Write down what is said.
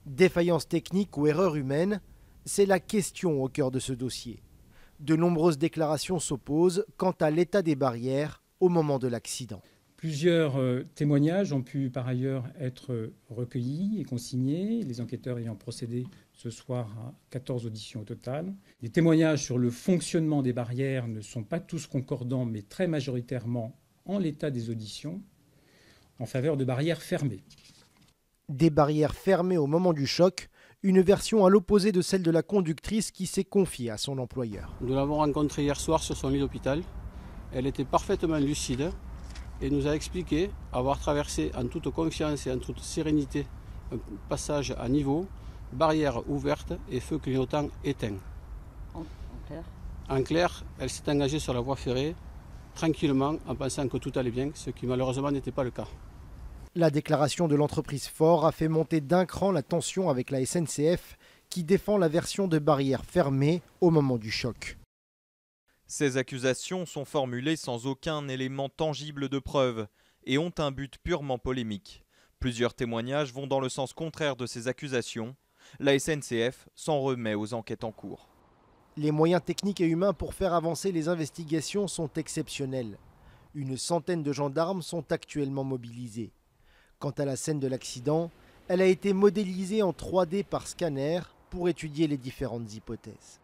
Défaillance technique ou erreur humaine, c'est la question au cœur de ce dossier. De nombreuses déclarations s'opposent quant à l'état des barrières au moment de l'accident. Plusieurs témoignages ont pu par ailleurs être recueillis et consignés, les enquêteurs ayant procédé ce soir à 14 auditions au total. Les témoignages sur le fonctionnement des barrières ne sont pas tous concordants, mais très majoritairement en l'état des auditions, en faveur de barrières fermées. Des barrières fermées au moment du choc, une version à l'opposé de celle de la conductrice qui s'est confiée à son employeur. Nous l'avons rencontrée hier soir sur son lit d'hôpital. Elle était parfaitement lucide et nous a expliqué avoir traversé en toute confiance et en toute sérénité un passage à niveau, barrière ouverte et feu clignotant éteint. En clair, elle s'est engagée sur la voie ferrée tranquillement en pensant que tout allait bien, ce qui malheureusement n'était pas le cas. La déclaration de l'entreprise Ford a fait monter d'un cran la tension avec la SNCF qui défend la version de barrière fermée au moment du choc. Ces accusations sont formulées sans aucun élément tangible de preuve et ont un but purement polémique. Plusieurs témoignages vont dans le sens contraire de ces accusations. La SNCF s'en remet aux enquêtes en cours. Les moyens techniques et humains pour faire avancer les investigations sont exceptionnels. Une centaine de gendarmes sont actuellement mobilisés. Quant à la scène de l'accident, elle a été modélisée en 3D par scanner pour étudier les différentes hypothèses.